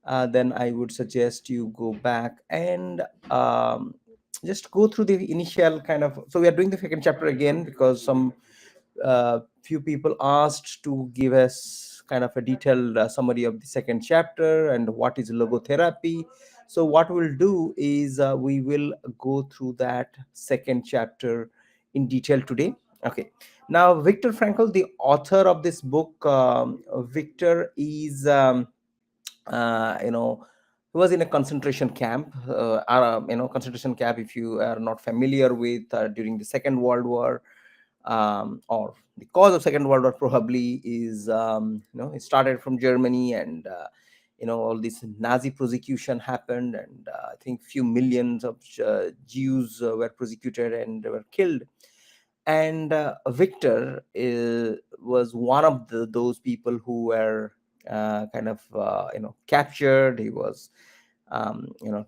then I would suggest you go back and um, just go through the initial kind of. So we are doing the second chapter again because some few people asked to give us kind of a detailed summary of the second chapter and what is logotherapy. So what we'll do is we will go through that second chapter in detail today. Okay. Now, Viktor Frankl, the author of this book, Viktor is he was in a concentration camp. Concentration camp, if you are not familiar with, during the Second World War, or the cause of Second World War probably is, it started from Germany, and all this Nazi prosecution happened, and I think few millions of Jews were prosecuted and were killed. And Victor was one of those people who were captured. He was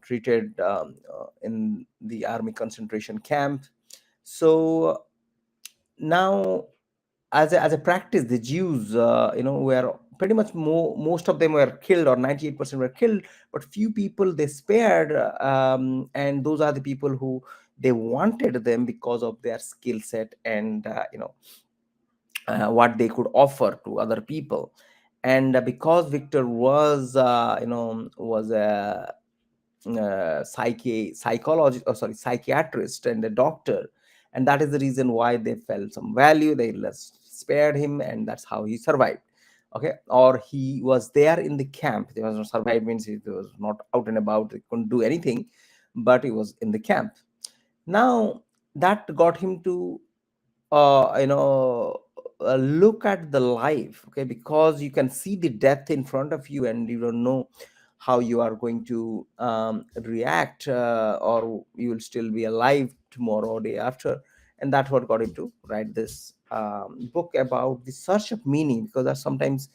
treated in the army concentration camp. So now, as a practice, the Jews, were pretty much most of them were killed, or 98% were killed, but few people they spared, and those are the people who they wanted them because of their skill set and what they could offer to other people. And because Victor was a psychiatrist and a doctor, and that is the reason why they felt some value. They less spared him, and that's how he survived. Okay, or he was there in the camp. There was no survive means he was not out and about. He couldn't do anything, but he was in the camp. Now that got him to look at the life. Okay, because you can see the death in front of you, and you don't know how you are going to react, or you will still be alive tomorrow or day after. And that's what got him to write this book about the search of meaning, because that's sometimes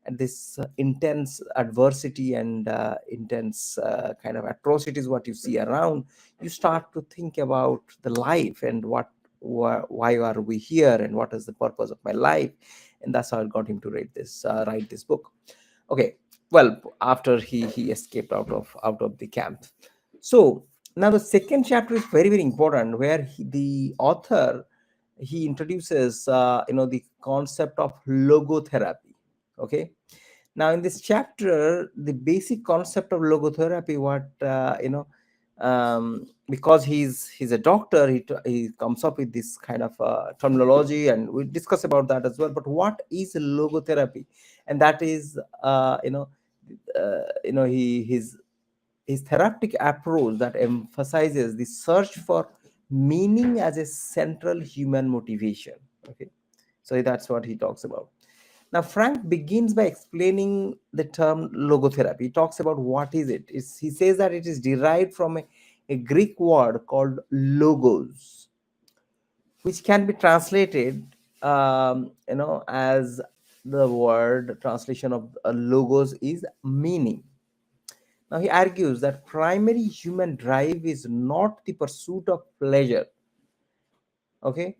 this intense adversity and intense kind of atrocities what you see around, you start to think about the life and why are we here, and what is the purpose of my life. And that's how it got him to write this book. Okay, well, after he escaped out of the camp. So now the second chapter is very, very important, where the author, he introduces the concept of logotherapy. Okay, now in this chapter, the basic concept of logotherapy, what because he's a doctor, he comes up with this kind of terminology, and we discuss about that as well. But what is logotherapy? And that is his therapeutic approach that emphasizes the search for meaning as a central human motivation. Okay, so that's what he talks about. Now, Frank begins by explaining the term logotherapy. He talks about what is it. He says that it is derived from a Greek word called logos, which can be translated, as the word translation of logos is meaning. Now, he argues that primary human drive is not the pursuit of pleasure. Okay,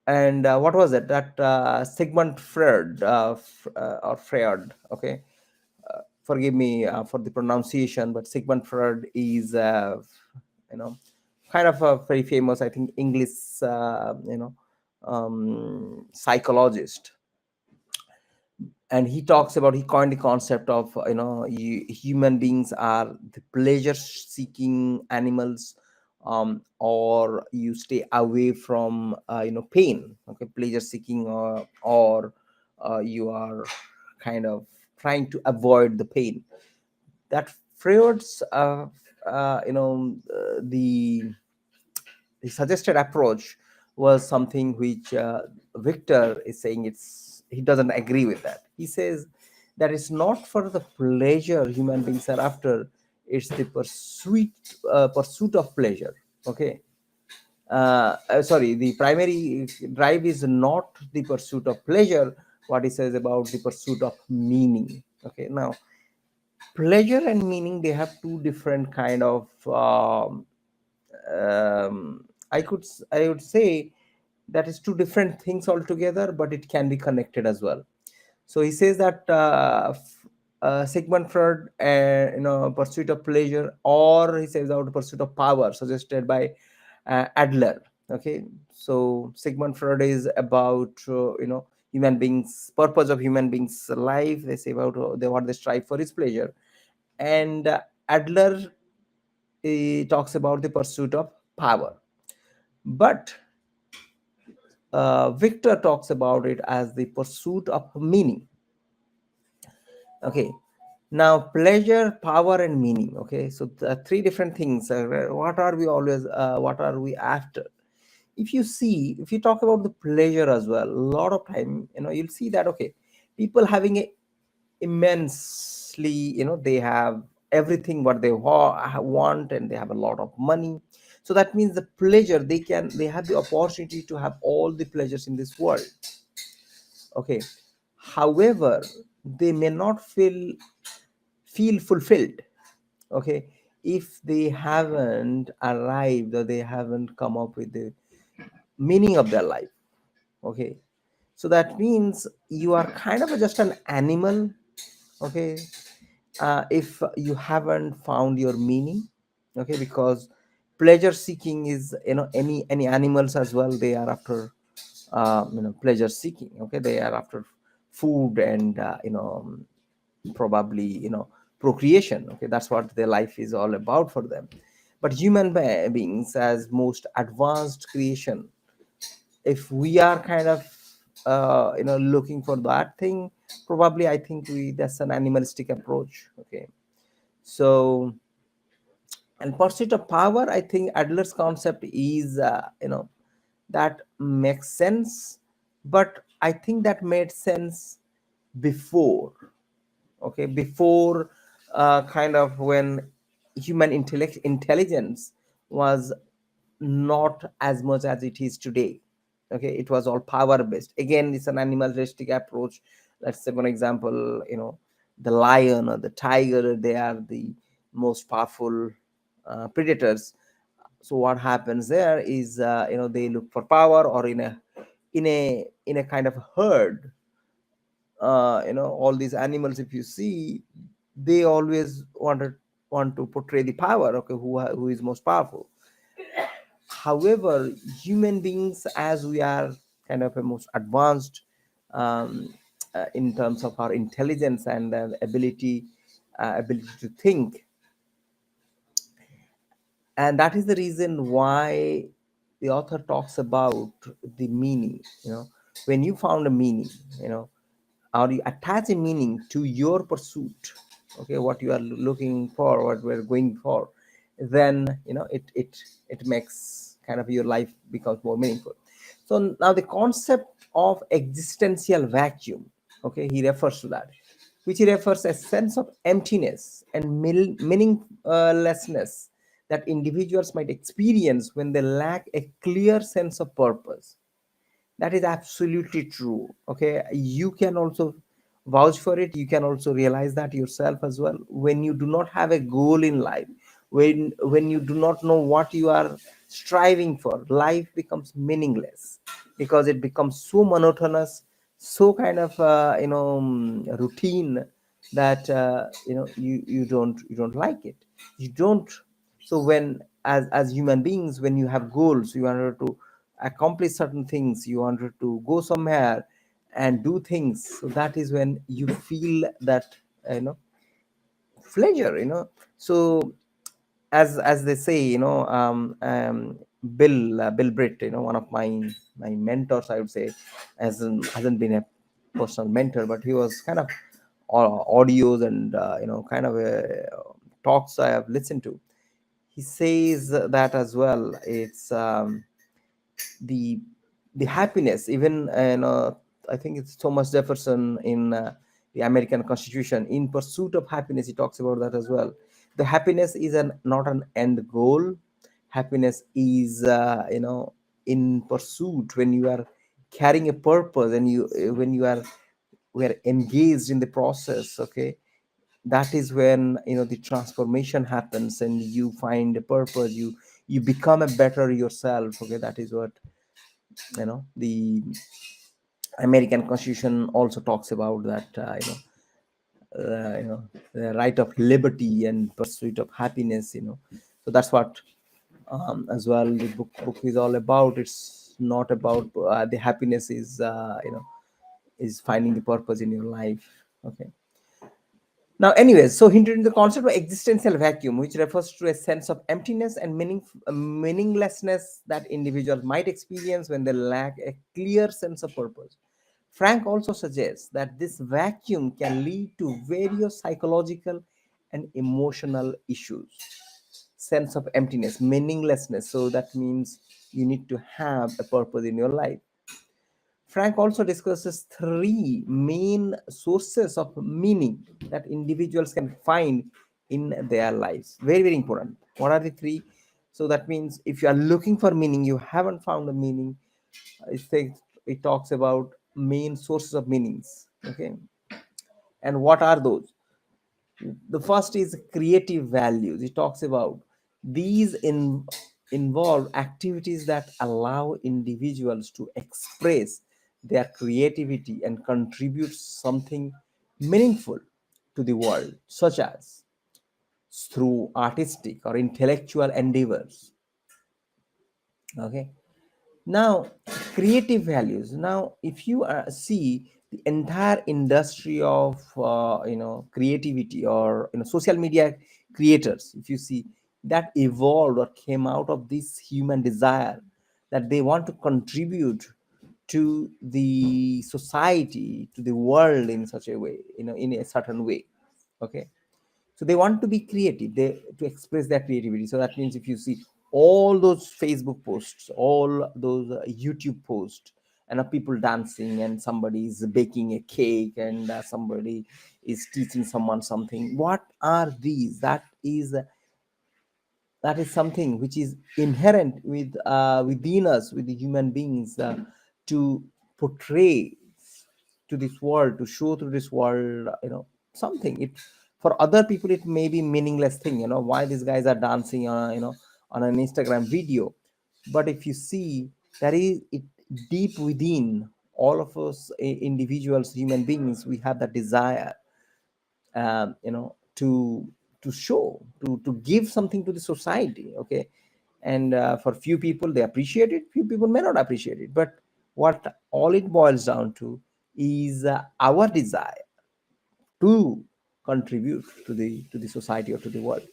and what was it that Sigmund Freud, or Freud? Okay, forgive me for the pronunciation, but Sigmund Freud is you know kind of a very famous, I think, English psychologist. And he coined the concept of human beings are the pleasure seeking animals, or you stay away from pain. Okay, pleasure seeking, or you are kind of trying to avoid the pain. That Freud's the suggested approach was something which Victor is saying he doesn't agree with that. He says that it's not for the pleasure human beings are after; it's the pursuit of pleasure. Okay, sorry, the primary drive is not the pursuit of pleasure. What he says about the pursuit of meaning. Okay, now pleasure and meaning, they have two different kind of um, I would say that is two different things altogether, but it can be connected as well. So he says that Sigmund Freud, pursuit of pleasure, or he says out pursuit of power, suggested by Adler. Okay, so Sigmund Freud is about human beings, purpose of human beings' life. They say about what they strive for is pleasure, and Adler talks about the pursuit of power. But Victor talks about it as the pursuit of meaning. Okay, now pleasure, power, and meaning. Okay, so the three different things. What are we always? What are we after? If you see, if you talk about the pleasure as well, a lot of time, you'll see that okay, people having a immensely, they have everything what they want, and they have a lot of money. So that means the pleasure, they have the opportunity to have all the pleasures in this world. Okay, however, they may not feel fulfilled. Okay, if they haven't arrived, or they haven't come up with the meaning of their life. Okay, so that means you are kind of just an animal. Okay, if you haven't found your meaning. Okay, because pleasure seeking is, any animals as well, they are after pleasure seeking. Okay, they are after food and probably procreation. Okay, that's what their life is all about for them. But human beings, as most advanced creation, if we are kind of looking for that thing, probably I think we that's an animalistic approach. Okay, so, and pursuit of power, I think Adler's concept is that makes sense, but I think that made sense before. Okay, before, kind of when human intelligence was not as much as it is today. Okay, it was all power based. Again, it's an animalistic approach. Let's say, for example, the lion or the tiger, they are the most powerful predators. So what happens there is, they look for power, or in a kind of herd. All these animals, if you see, they always want to portray the power. Okay, who is most powerful. However, human beings, as we are kind of a most advanced, in terms of our intelligence and ability to think, and that is the reason why the author talks about the meaning. When you found a meaning, or you attach a meaning to your pursuit. Okay, what you are looking for, what we're going for, then it makes kind of your life becomes more meaningful. So now the concept of existential vacuum, okay, he refers to that, which he refers a sense of emptiness and meaninglessness that individuals might experience when they lack a clear sense of purpose. That is absolutely true. Okay, you can also vouch for it. You can also realize that yourself as well. When you do not have a goal in life, when you do not know what you are striving for, life becomes meaningless, because it becomes so monotonous, so kind of routine, that you don't like it. You don't. So when, as human beings, when you have goals, you want to accomplish certain things, you wanted to go somewhere and do things, so that is when you feel that pleasure. So, as they say, Bill Britt, one of my mentors, I would say, hasn't been a personal mentor, but he was kind of audios and kind of talks I have listened to. He says that as well. It's the the happiness, even I think it's Thomas Jefferson in the American Constitution, in pursuit of happiness, he talks about that as well. The happiness is not an end goal. Happiness is in pursuit, when you are carrying a purpose, and when you are we are engaged in the process. Okay, that is when the transformation happens, and you find a purpose, you become a better yourself. Okay, that is what the American Constitution also talks about, that the right of liberty and pursuit of happiness. So that's what, as well, the book is all about. It's not about the happiness is is finding the purpose in your life. Okay. Now, anyways, so hinted in the concept of existential vacuum, which refers to a sense of emptiness and meaninglessness that individuals might experience when they lack a clear sense of purpose. Frank also suggests that this vacuum can lead to various psychological and emotional issues. Sense of emptiness, meaninglessness. So that means you need to have a purpose in your life. Frank also discusses three main sources of meaning that individuals can find in their lives. Very, very important. What are the three? So that means if you are looking for meaning, you haven't found a meaning. It talks about main sources of meanings. Okay. And what are those? The first is creative values. It talks about these involve activities that allow individuals to express their creativity and contribute something meaningful to the world, such as through artistic or intellectual endeavors. Okay. Now, creative values. Now, if you see the entire industry of creativity, or social media creators, if you see, that evolved or came out of this human desire that they want to contribute to the society, to the world in such a way, in a certain way. Okay. So they want to be creative, they to express their creativity. So that means if you see all those Facebook posts, all those YouTube posts, and people dancing, and somebody is baking a cake, and somebody is teaching someone something, what are these? That is something which is inherent within us, with the human beings, to portray to this world, to show to this world, something. It, for other people, it may be meaningless thing, why these guys are dancing on, on an Instagram video. But if you see, that is it, deep within all of us, individuals, human beings, we have that desire, to show, to give something to the society. Okay. And for few people they appreciate it, few people may not appreciate it, but what all it boils down to is our desire to contribute to the society or to the world.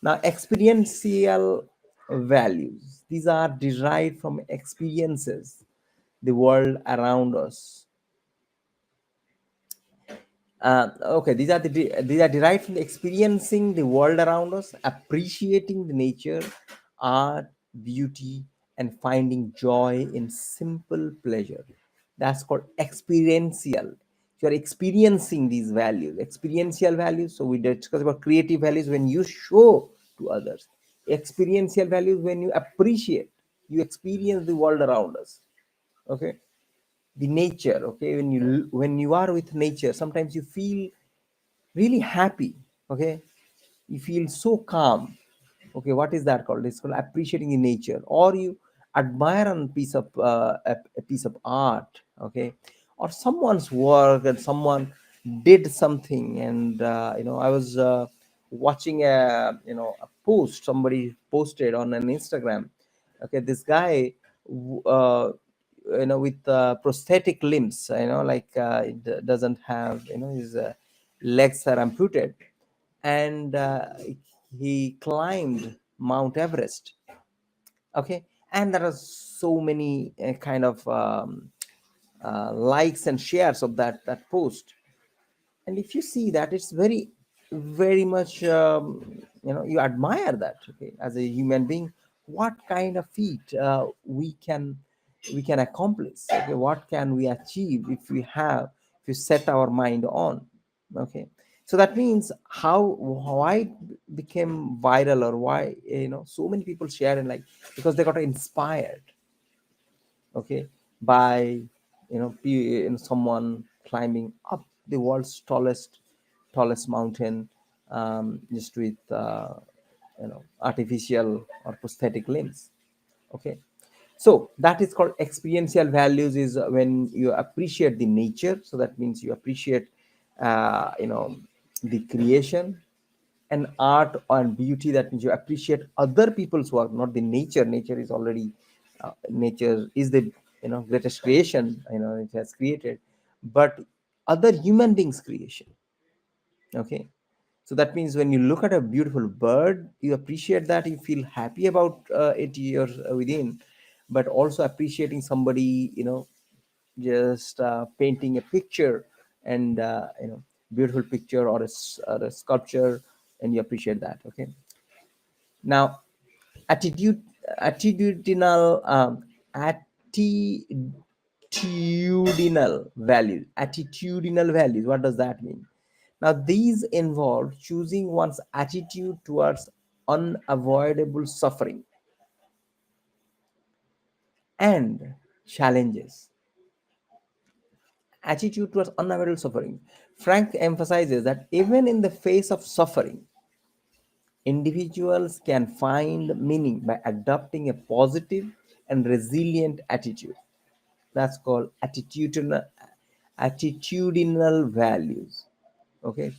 Now, experiential values, these are derived from experiences the world around us. Okay, these are derived from experiencing the world around us, appreciating the nature, art, beauty, and finding joy in simple pleasure. That's called experiential. You are experiencing these values, experiential values. So we discuss about creative values when you show to others. Experiential values when you appreciate, you experience the world around us. Okay, the nature. Okay, when you are with nature, sometimes you feel really happy. Okay, you feel so calm. Okay, what is that called? It's called appreciating the nature. Or you admire a piece of a piece of art. Okay, or someone's work, and someone did something. And I was watching a post somebody posted on an Instagram. Okay, this guy, with prosthetic limbs, like doesn't have, his legs are amputated, and he climbed Mount Everest. Okay, and there are so many kind of likes and shares of that post. And if you see that, it's very, very much, you admire that. Okay, as a human being, what kind of feat we can accomplish. Okay, what can we achieve if we set our mind on. Okay, so that means why it became viral, or why so many people share, and like, because they got inspired. Okay, by someone climbing up the world's tallest mountain, just with artificial or prosthetic limbs. Okay, so that is called experiential values, is when you appreciate the nature. So that means you appreciate you know, the creation and art and beauty. That means you appreciate other people's work, not the nature. Nature is already, nature is the, you know, greatest creation, you know, it has created, but other human beings creation. Okay, so that means when you look at a beautiful bird, you appreciate that, you feel happy about it, your within. But also appreciating somebody, you know, just painting a picture, and you know, beautiful picture, or or a sculpture, and you appreciate that. Okay, now attitude attitudinal attitudinal values, what does that mean? Now these involve choosing one's attitude towards unavoidable suffering and challenges. Attitude towards unavoidable suffering. Frank emphasizes that even in the face of suffering, individuals can find meaning by adopting a positive and resilient attitude. That's called attitudinal values. Okay,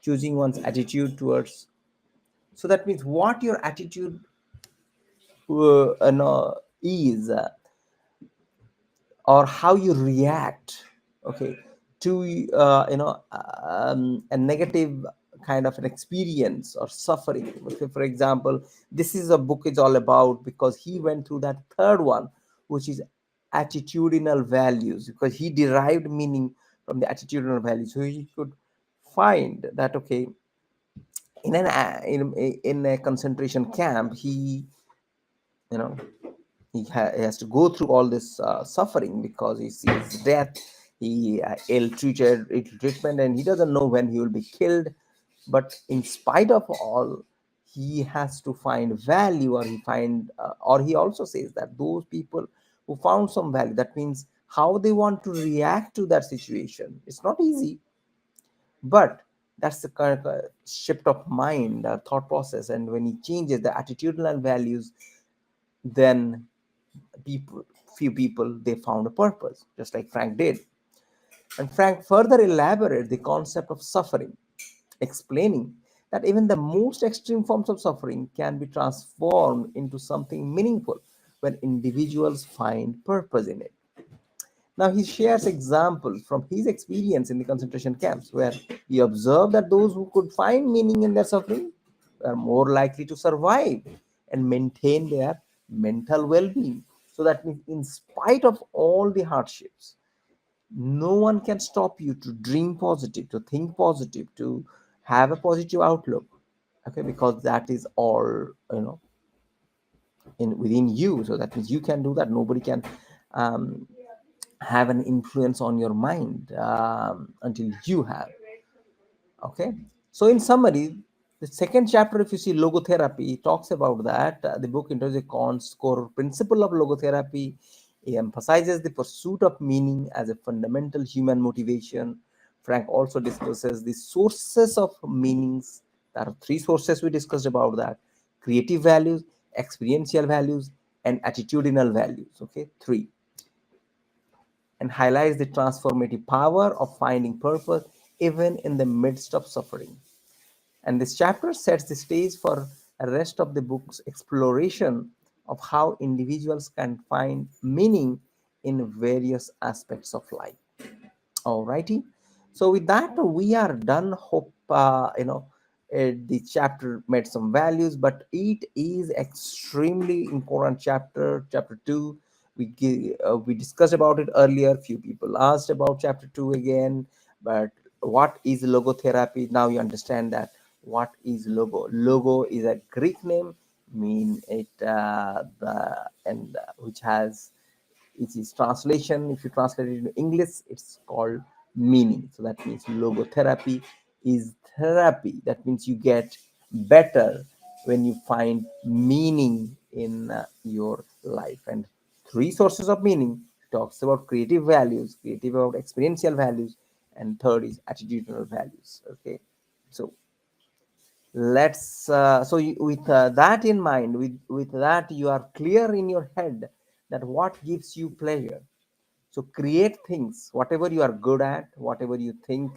choosing one's attitude towards. So that means what your attitude is, or how you react, okay, to a negative kind of an experience or suffering. Okay, for example, this is a book is all about, because he went through that third one, which is attitudinal values, because he derived meaning from the attitudinal values. So he could find that, okay, in a concentration camp, he, you know, he has to go through all this suffering, because he sees death. He ill treatment, and he doesn't know when he will be killed. But in spite of all, he has to find value, or he also says that those people who found some value, that means how they want to react to that situation. It's not easy, but that's the kind of shift of mind, thought process. And when he changes the attitudinal values, then people few people, they found a purpose, just like Frank did. And Frank further elaborated the concept of suffering, explaining that even the most extreme forms of suffering can be transformed into something meaningful when individuals find purpose in it. Now, he shares examples from his experience in the concentration camps, where he observed that those who could find meaning in their suffering were more likely to survive and maintain their mental well being. So, that means, in spite of all the hardships, no one can stop you to dream positive, to think positive, to have a positive outlook. Okay, because that is all, you know, in within you. So that means you can do that. Nobody can um, have an influence on your mind until you have. Okay, so in summary, the second chapter, if you see logotherapy, talks about that. The book introduces a core principle of logotherapy. It emphasizes the pursuit of meaning as a fundamental human motivation. Frank also discusses the sources of meanings. There are three sources we discussed about that: creative values, experiential values, and attitudinal values. Okay, three, and highlights the transformative power of finding purpose even in the midst of suffering. And this chapter sets the stage for the rest of the book's exploration of how individuals can find meaning in various aspects of life. Alrighty. So with that, we are done. Hope the chapter made some values, but it is extremely important chapter. Chapter two, we discussed about it earlier. Few people asked about chapter two again, but what is logotherapy? Now you understand that what is logo. Logo is a Greek name, mean it the and which has, it is translation. If you translate it into English, it's called meaning. So that means logotherapy is therapy. That means you get better when you find meaning in your life. And three sources of meaning talks about creative values, creative about experiential values, and third is attitudinal values. Okay, so let's with that in mind, with that you are clear in your head that what gives you pleasure. So create things, whatever you are good at, whatever you think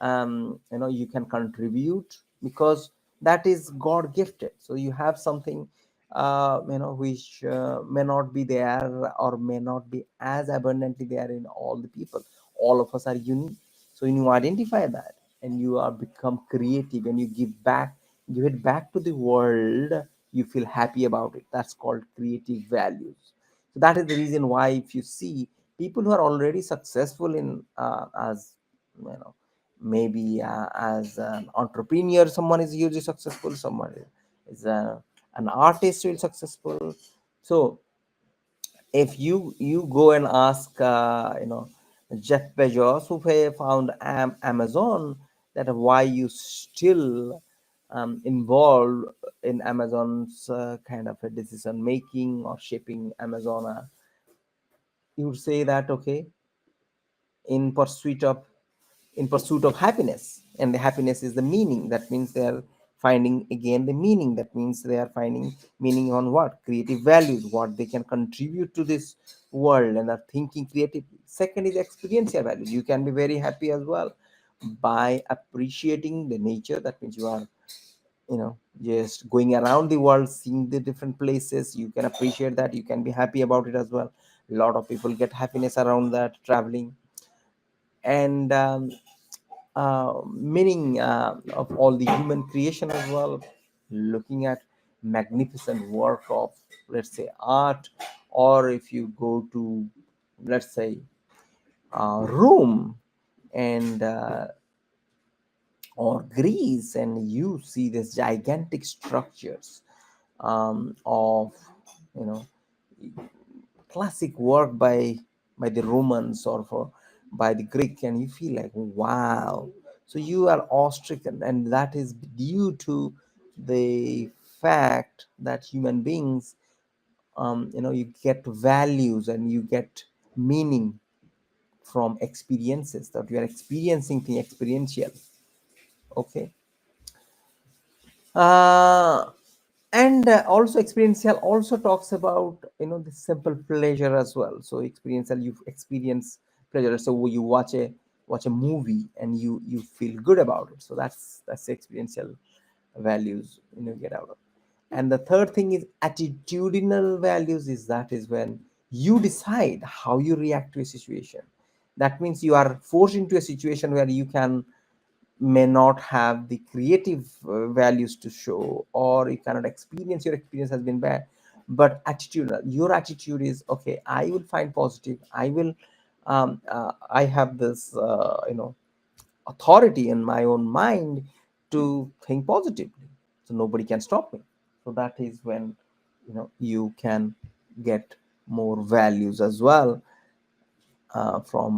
you can contribute, because that is God gifted. So you have something which may not be there, or may not be as abundantly there in all the people. All of us are unique. So when you identify that, and you are become creative, and you give it back to the world, you feel happy about it. That's called creative values. So that is the reason why, if you see people who are already successful in as you know maybe as an entrepreneur, someone is hugely successful, someone is an artist who is successful. So if you go and ask Jeff Bezos, who found Amazon, that why you still involved in Amazon's kind of a decision making or shaping Amazon, you would say that, okay, in pursuit of happiness, and the happiness is the meaning. That means they are finding again the meaning. That means they are finding meaning on what? Creative values, what they can contribute to this world, and are thinking creatively. Second is experiential values. You can be very happy as well by appreciating the nature. That means you are just going around the world, seeing the different places. You can appreciate that, you can be happy about it as well. A lot of people get happiness around that, traveling. And meaning of all the human creation as well, looking at magnificent work of, let's say, art. Or if you go to, let's say, Rome, and or Greece, and you see these gigantic structures of you know classic work by the Romans, or by the Greek, and you feel like, wow. So you are awe-stricken, and that is due to the fact that human beings, you get values and you get meaning from experiences, that you are experiencing the experiential. Okay. uh, and also experiential also talks about the simple pleasure as well. So experiential, you experience pleasure. So you watch a movie and you feel good about it. So that's the experiential values get out of. And the third thing is attitudinal values. Is when you decide how you react to a situation. That means you are forced into a situation where you can may not have the creative values to show, or you cannot experience, your experience has been bad. But attitude, your attitude is, okay, I will find positive, I have this authority in my own mind to think positively, so nobody can stop me. So that is when you can get more values as well from